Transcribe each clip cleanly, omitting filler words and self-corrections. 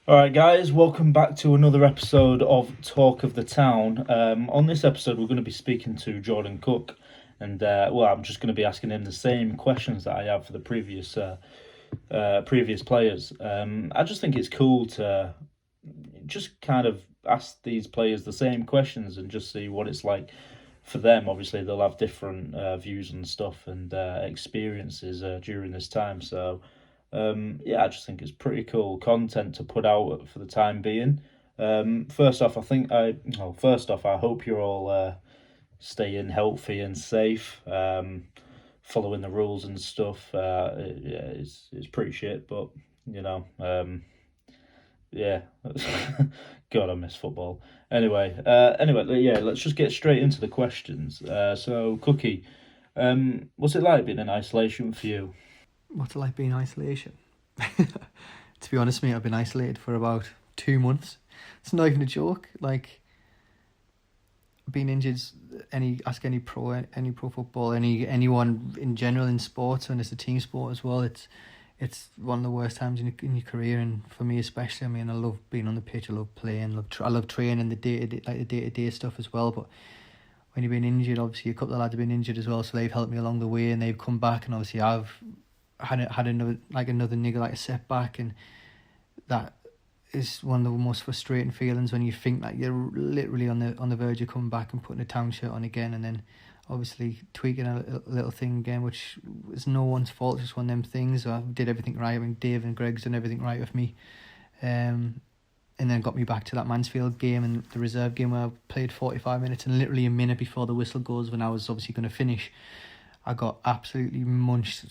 All right, guys, welcome back to another episode of Talk of the Town. On this episode, we're going to be speaking to Jordan Cook, and I'm just going to be asking him the same questions that I have for the previous players. I just think it's cool to just kind of ask these players the same questions and just see what it's like for them. Obviously, they'll have different views and stuff and experiences during this time. I just think it's pretty cool content to put out for the time being. First off, I hope you're all staying healthy and safe, following the rules and stuff. It's pretty shit, but you know, yeah. God, I miss football. Anyway, yeah. Let's just get straight into the questions. Cookie, what's it like being in isolation for you? What's it like being in isolation? To be honest, mate, I've been isolated for about 2 months. It's not even a joke. Like, being injured, any pro football, anyone in general in sports, and it's a team sport as well. It's one of the worst times in your career, and for me especially. I mean, I love being on the pitch. I love playing. I love training the day to day stuff as well. But when you've been injured, obviously a couple of lads have been injured as well, so they've helped me along the way, and they've come back, and obviously I've had another nigga, like a setback, and that is one of the most frustrating feelings when you think that you're literally on the verge of coming back and putting a town shirt on again, and then obviously tweaking a little thing again, which is no one's fault. It's just one of them things. I did everything right. I mean, Dave and Greg's done everything right with me, and then got me back to that Mansfield game and the reserve game where I played 45 minutes, and literally a minute before the whistle goes, when I was obviously going to finish, I got absolutely munched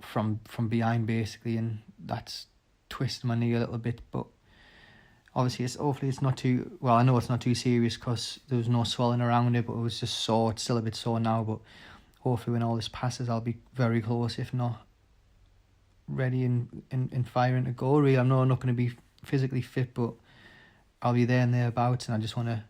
from behind basically, and that's twisted my knee a little bit. But obviously hopefully it's not too well. I know it's not too serious because there was no swelling around it, but it was just sore. It's still a bit sore now, but hopefully when all this passes I'll be very close, if not ready and firing to go. Really, I'm not going to be physically fit, but I'll be there and thereabouts, and I just want to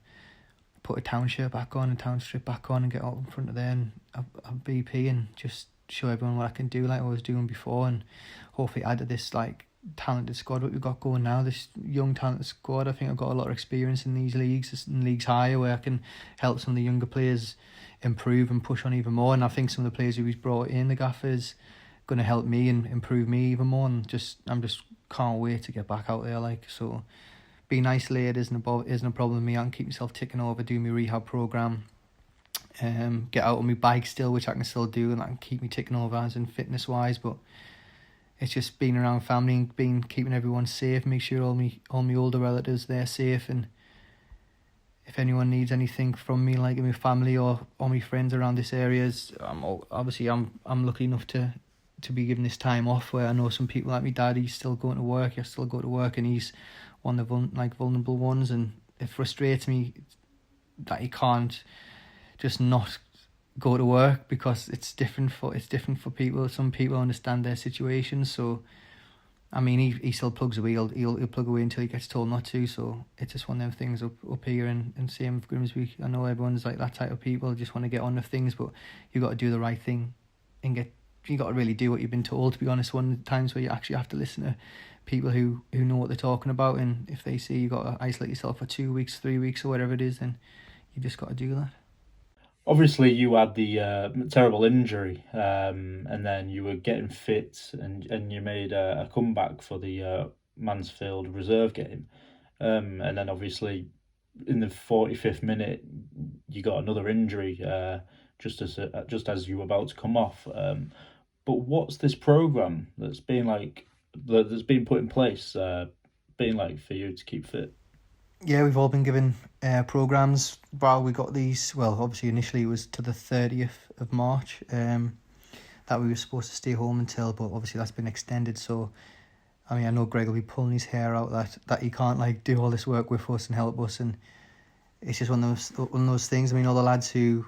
put a town shirt back on and town strip back on and get out in front of there and have BP and just show everyone what I can do like I was doing before, and hopefully add to this like talented squad what we've got going now, this young talented squad. I think I've got a lot of experience in these leagues, in leagues higher, where I can help some of the younger players improve and push on even more, and I think some of the players who he's brought in, the gaffers, going to help me and improve me even more, and I'm just can't wait to get back out there. Like, so being isolated isn't a problem with me. I can keep myself ticking over, do my rehab program, get out on my bike still, which I can still do, and that can keep me ticking over as in fitness wise. But it's just being around family and keeping everyone safe, make sure all my older relatives, they're safe, and if anyone needs anything from me, like in my family or my friends around this area, I'm lucky enough to be given this time off, where I know some people like my dad, he's still going to work, I still go to work, and he's one of the vulnerable ones, and it frustrates me that he can't just not go to work, because it's different for people. Some people understand their situations, so I mean, he still plugs away. He'll plug away until he gets told not to. So it's just one of them things up here, and same with Grimsby. I know everyone's like that type of people, just want to get on with things, but you got to do the right thing and you got to really do what you've been told. To be honest, one of the times where you actually have to listen to people who know what they're talking about, and if they say you got to isolate yourself for 2 weeks, 3 weeks, or whatever it is, then you just got to do that. Obviously, you had the terrible injury, and then you were getting fit, and you made a comeback for the Mansfield reserve game, and then obviously in the 45th minute you got another injury, just as you were about to come off. But what's this program that's been put in place, been like for you to keep fit? Yeah, we've all been given programs. While we got these, well, obviously initially it was to the 30th of March that we were supposed to stay home until, but obviously that's been extended. So, I mean, I know Greg will be pulling his hair out that he can't like do all this work with us and help us, and it's just one of those things. I mean, all the lads who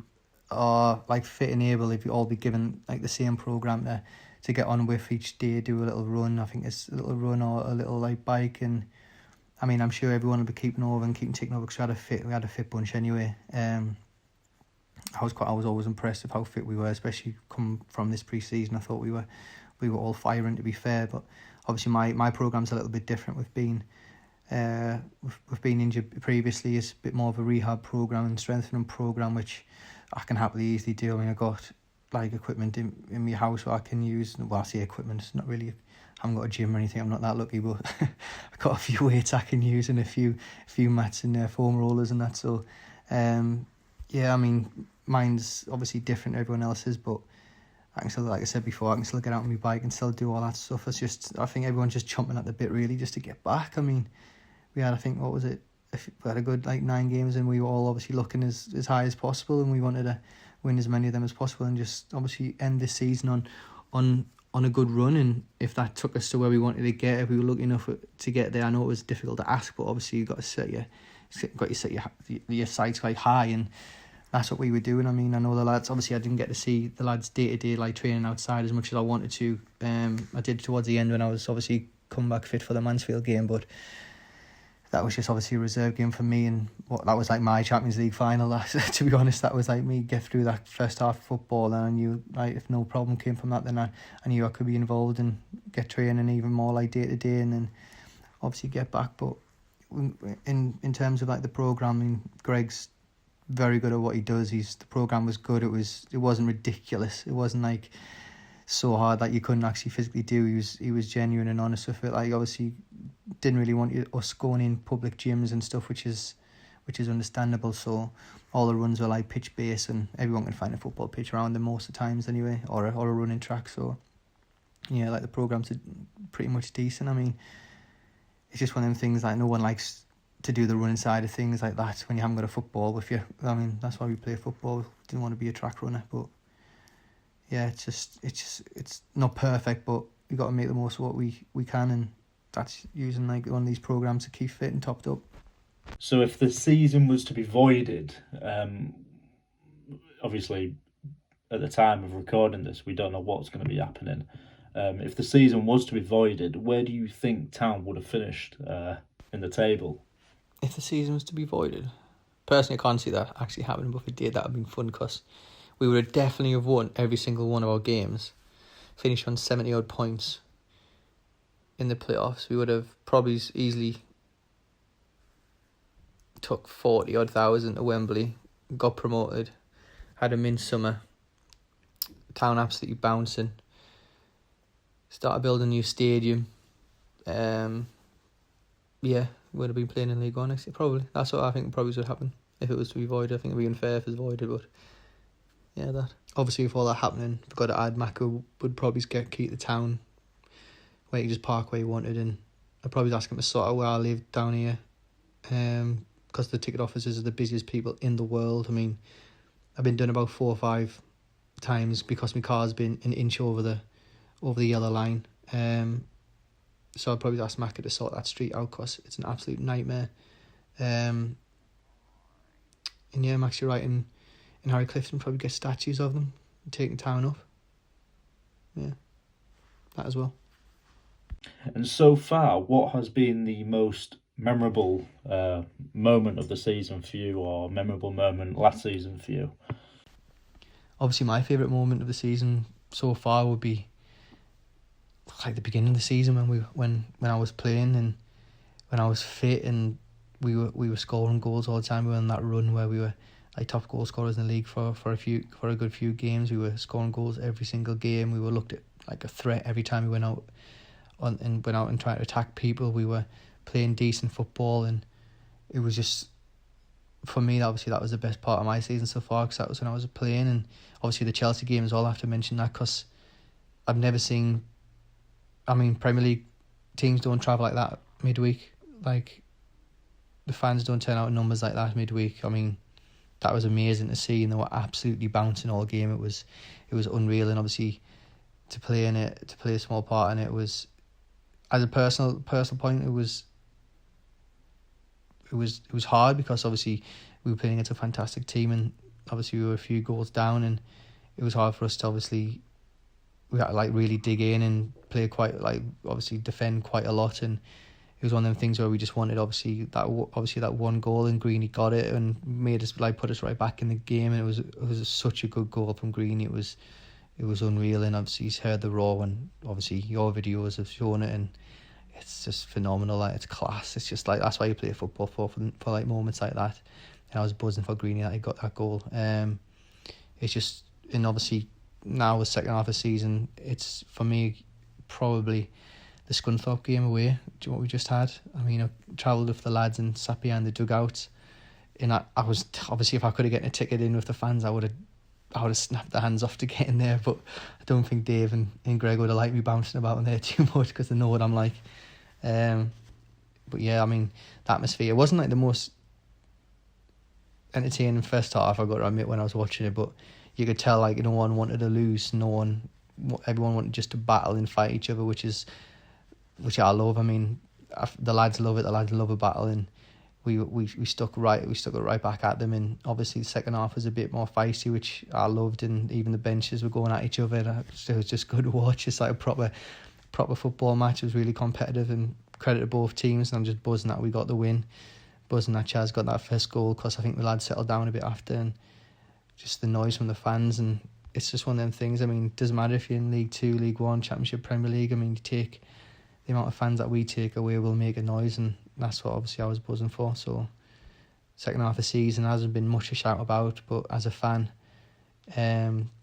are like fit and able, if you all be given like the same program to get on with each day, do a little run. I think it's a little run or a little like bike, and I mean, I'm sure everyone will be keeping over and keeping ticking over, because we had a fit bunch anyway. I was always impressed with how fit we were, especially come from this pre-season. I thought we were all firing, to be fair, but obviously my program's a little bit different with being with being injured previously. It's a bit more of a rehab program and strengthening program, which I can happily easily do. I mean, I got like equipment in my house where I can use. Well, I say equipment, it's not really, I haven't got a gym or anything, I'm not that lucky, but I've got a few weights I can use and a few mats and foam rollers and that. So yeah, I mean, mine's obviously different to everyone else's, but I can still, like I said before, I can still get out on my bike and still do all that stuff. It's just, I think everyone's just chomping at the bit really just to get back. I mean, we had, I think, what was it? We had a good 9 games and we were all obviously looking as high as possible, and we wanted to win as many of them as possible and just obviously end this season on a good run. And if that took us to where we wanted to get, if we were lucky enough to get there, I know it was difficult to ask, but obviously you've got to set your sights quite high, and that's what we were doing. I mean, I know the lads, obviously I didn't get to see the lads day to day like training outside as much as I wanted to. I did towards the end when I was obviously come back fit for the Mansfield game, but that was just obviously a reserve game for me, and that was like my Champions League final. To be honest, that was like me get through that first half of football, and I knew like if no problem came from that, then I knew I could be involved and get training even more like day to day, and then obviously get back. But in terms of like the programming, Greg's very good at what he does. The program was good. It wasn't ridiculous. It wasn't like so hard that you couldn't actually physically do. He was genuine and honest with it. Like obviously didn't really want us going in public gyms and stuff, which is understandable. So all the runs were like pitch based, and everyone can find a football pitch around them most of the times anyway, or a running track. So yeah, like the programs are pretty much decent. I mean, it's just one of them things like no one likes to do the running side of things like that when you haven't got a football with you. I mean, that's why we play football. We didn't want to be a track runner, but yeah, it's not perfect, but we got to make the most of what we can, and that's using like one of these programs to keep fit and topped up. So if the season was to be voided, obviously at the time of recording this, we don't know what's going to be happening. If the season was to be voided, where do you think Town would have finished in the table? If the season was to be voided, personally I can't see that actually happening, but if it did, that would have been fun, because we would have definitely have won every single one of our games, finished on 70 odd points in the playoffs. We would have probably easily took 40 odd thousand to Wembley, got promoted, had a midsummer, Town absolutely bouncing, started building a new stadium. Yeah, would have been playing in League One next year, probably. That's what I think probably would happen if it was to be voided. I think it would be unfair if it was voided, but yeah, that. Obviously, with all that happening, we've got to add Mako would probably keep the Town where he could just park where he wanted, and I'd probably ask him to sort out where I live down here, because the ticket offices are the busiest people in the world. I mean, I've been done about 4 or 5 times because my car's been an inch over the yellow line. So I'd probably ask Maka to sort that street out, because it's an absolute nightmare. And yeah, Max, you're right, in Harry Clifton probably get statues of them taking Town up. Yeah, that as well. And so far, what has been the most memorable moment of the season for you, or memorable moment last season for you? Obviously, my favourite moment of the season so far would be like the beginning of the season when I was playing and when I was fit, and we were scoring goals all the time. We were on that run where we were like top goal scorers in the league for a good few games. We were scoring goals every single game. We were looked at like a threat every time we went out and tried to attack people. We were playing decent football, and it was just, for me, obviously that was the best part of my season so far, because that was when I was playing. And obviously the Chelsea game as well, I have to mention that, because I've never seen, I mean, Premier League teams don't travel like that midweek. Like, the fans don't turn out in numbers like that midweek. I mean, that was amazing to see, and they were absolutely bouncing all game. It was unreal, and obviously to play in it, to play a small part in it, was, as a personal point, it was hard, because obviously we were playing against a fantastic team, and obviously we were a few goals down, and it was hard for us to obviously, we had to like really dig in and play quite, like, obviously defend quite a lot, and it was one of them things where we just wanted obviously that one goal, and Greeny got it and made us, like, put us right back in the game, and it was such a good goal from Greeny. It was it was unreal. And obviously he's heard the Raw, and obviously your videos have shown it, and it's just phenomenal. Like, it's class. It's just like, that's why you play football for like moments like that. And I was buzzing for Greeny that he got that goal. It's just, and obviously now the second half of the season, it's for me probably the Scunthorpe game away, what we just had. I mean, I travelled with the lads and sat behind the dugout, and I was, obviously, if I could have gotten a ticket in with the fans, I would have snapped their hands off to get in there, but I don't think Dave and Greg would have liked me bouncing about in there too much, because they know what I'm like. But yeah, I mean, the atmosphere, it wasn't like the most entertaining first half, I got to admit, when I was watching it, but you could tell like no one wanted to lose, everyone wanted just to battle and fight each other, which I love. I mean, the lads love it. The lads love a battle, and we stuck it right back at them. And obviously the second half was a bit more feisty, which I loved, and even the benches were going at each other. It was just good to watch. It's like a proper football match. It was really competitive, and credit to both teams. And I'm just buzzing that we got the win, buzzing that Chaz got that first goal, because I think the lads settled down a bit after, and just the noise from the fans. And it's just one of them things. I mean, it doesn't matter if you're in League 2, League 1, Championship, Premier League. I mean, you take the amount of fans that we take away will make a noise, and that's what obviously I was buzzing for. So second half of the season hasn't been much to shout about, but as a fan,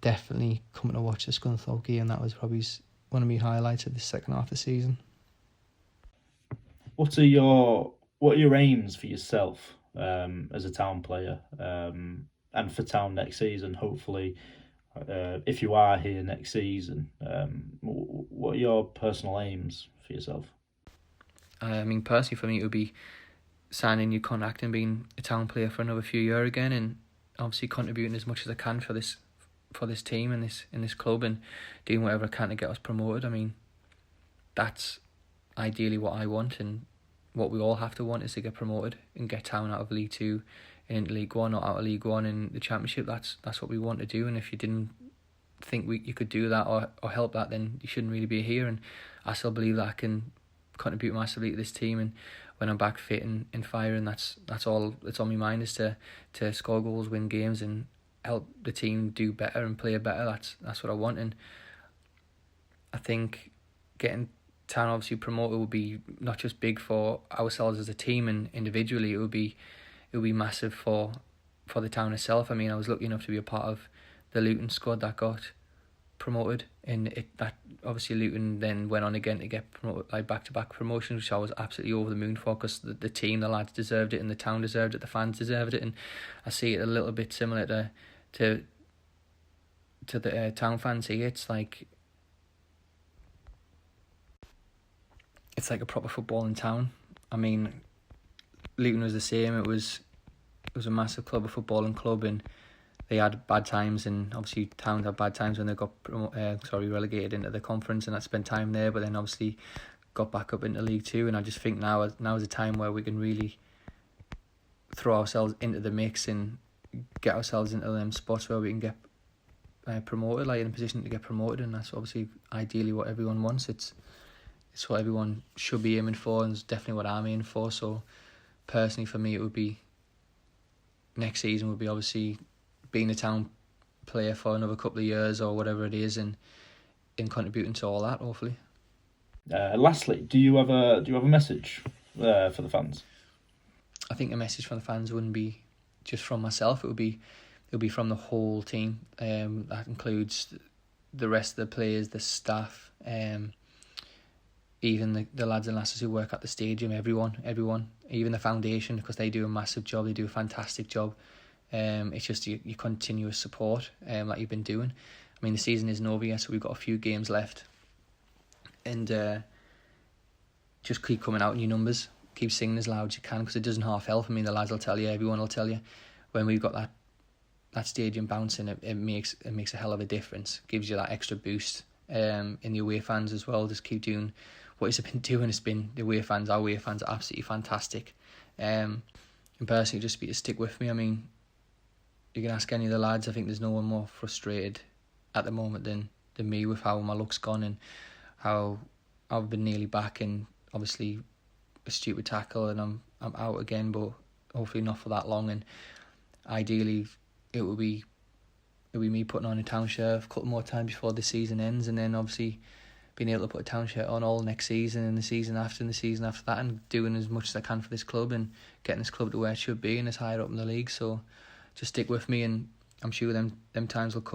definitely coming to watch the Scunthorpe game, that was probably one of my highlights of the second half of the season. What are your aims for yourself as a Town player, and for Town next season? Hopefully, if you are here next season, what are your personal aims for yourself? I mean, personally for me, it would be signing a new contract and being a Town player for another few years again, and obviously contributing as much as I can for this team and this club, and doing whatever I can to get us promoted. I mean, that's ideally what I want, and what we all have to want is to get promoted and get Town out of League 2 and into League 1, or out of League 1 in the Championship. That's what we want to do, and if you didn't think you could do that or help that, then you shouldn't really be here. And I still believe that I can contribute massively to this team, and when I'm back fit and firing, that's all that's on my mind, is to score goals, win games, and help the team do better and play better. That's what I want. And I think getting Town obviously promoted would be not just big for ourselves as a team and individually, it would be massive for the Town itself. I mean, I was lucky enough to be a part of the Luton squad that got promoted, and that obviously Luton then went on again to get promoted, like back-to-back promotions, which I was absolutely over the moon for, because the team, the lads deserved it, and the Town deserved it, the fans deserved it. And I see it a little bit similar to the Town fans here. It's like a proper football in Town. I mean, Luton was the same. It was a massive club, a footballing club, and they had bad times, and obviously Town had bad times when they got relegated into the conference, and I spent time there, but then obviously got back up into League 2. And I just think now is a time where we can really throw ourselves into the mix and get ourselves into them spots where we can get promoted, like in a position to get promoted. And that's obviously ideally what everyone wants. It's what everyone should be aiming for, and it's definitely what I'm aiming for. So personally for me, it would be, next season would be obviously being a Town player for another couple of years or whatever it is, and contributing to all that, hopefully. Lastly, do you have a message for the fans? I think a message from the fans wouldn't be just from myself. It would be from the whole team. That includes the rest of the players, the staff, even the lads and lasses who work at the stadium. Everyone, even the foundation, because they do a massive job. They do a fantastic job. It's just your continuous support that you've been doing. I mean, the season isn't over yet, so we've got a few games left, and just keep coming out in your numbers. Keep singing as loud as you can, because it doesn't half help. I mean, the lads will tell you, everyone will tell you, when we've got that stadium bouncing, it makes a hell of a difference. Gives you that extra boost. In the away fans as well, just keep doing what he's been doing. It's been the away fans. Our away fans are absolutely fantastic. And personally, just be to stick with me. I mean, you can ask any of the lads. I think there's no one more frustrated at the moment than me with how my luck's gone and how I've been nearly back, and obviously a stupid tackle and I'm out again, but hopefully not for that long. And ideally it will be it'll be me putting on a town shirt a couple more times before the season ends, and then obviously being able to put a town shirt on all next season and the season after and the season after that, and doing as much as I can for this club and getting this club to where it should be and as higher up in the league. So just stick with me, and I'm sure them times will come.